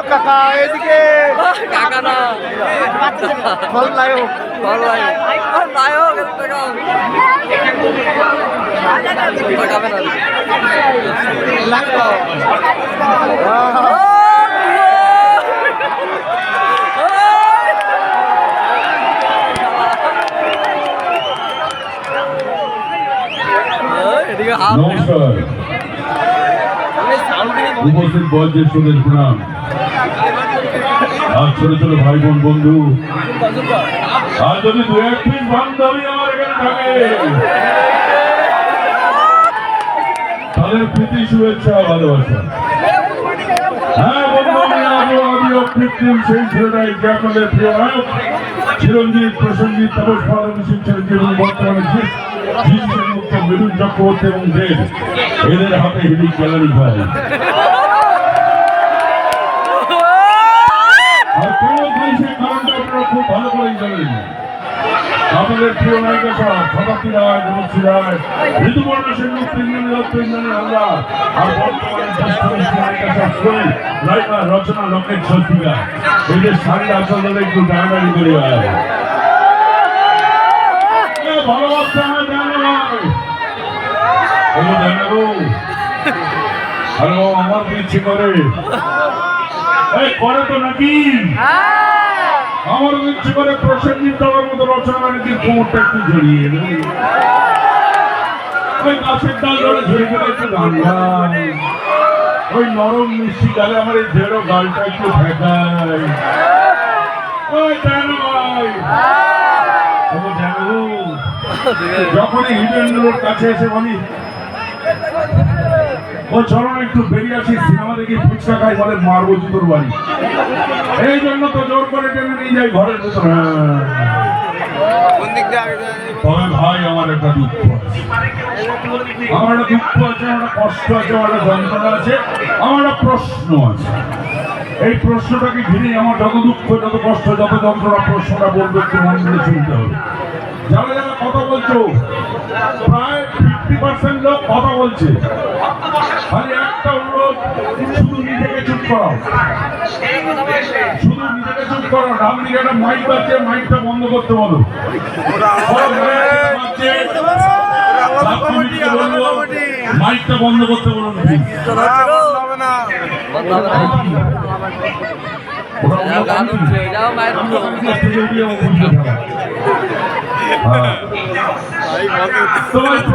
কাকা এদিকে কাকা না ফল লায়ো ভালো লাগে টাকাবে না নমস্কার উপস্থিত বয়োজ্যেষ্ঠদের প্রণাম। আর ছোট ছোট ভাই বোন বন্ধু, আর যদি দু এক পিস বান্ধবী আমার এখানে থাকে তাদের প্রীতি শুভেচ্ছা ভালোবাসা। হ্যাঁ বন্ধু, আমি অকৃত্রিম সেই ছেলেটাই যে আপনাদের প্রিয় নায়ক চিরঞ্জিত প্রসঞ্জিত তাপস পালন চিরঞ্জিত এবং বর্তমানে মুক্ত মৃদুল চক্রবর্তী এবং দেব এদের হাতে হিলি গ্যালারি ভাই। আর কেন ভাই সেই কারণটা আপনারা খুব ভালো করেই জানেন। আপনাদের প্রিয় নায়িকা শতাব্দী রায়, দেবশ্রী রায়, ঋতুপর্ণ সেনগুপ্ত, ইন্দ্রাণী দত্ত, ইন্দ্রাণী হালদার, আর বর্তমানে নায়িকা রচনা লকেট স্বস্তিকা, এদের শাড়ির আসল ধরে একটু ডায়নারি করে ভালোবাসতে হয় হ্যালো আমার ইচ্ছে করে করে তো নাকি আমার ইচ্ছে করে প্রসেনজিৎ দেওয়ার মতো রচনা নাকি কোমরটা একটু জড়িয়ে ওই গাছের ডাল ধরে ঝরে গেলে একটু গান গান, ওই নরম মিষ্টি গালে আমার এই ঝেড়ো গালটা একটু ফেঁকায়। ওই কেন ভাই যখনই হিরেন্দ্রর কাছে এসে বলি ও চলো না একটু বেরিয়ে আসি সিনেমা দেখি ফুচকা খাই, বলে মারবো জুতোর বাড়ি। এই জন্য তো জোর করে টেনে নিয়ে যাই ঘরের ভেতরে। তবে ভাই আমার একটা দুঃখ আছে, আমার একটা দুঃখ আছে, আমার একটা কষ্ট আছে, আমার একটা যন্ত্রণা আছে, আমার একটা প্রশ্ন আছে। এই প্রশ্নটাকে ঘিরে আমার যত দুঃখ, যত কষ্ট, যত যন্ত্রণা, প্রশ্নটা বলবো একটু মন দিয়ে শুনতে হবে। যারা যারা কথা বলছো প্রায় 50% লোক কথা বলছে, খালি একটা অনুরোধ, শুধু নিজেকে চুপ করাও, শুধু নিজেকে চুপ করাও। ডান দিকে একটা মাইক বাজছে, মাইকটা বন্ধ করতে বলো। মাইকটা বন্ধ করতে বলুন। যাও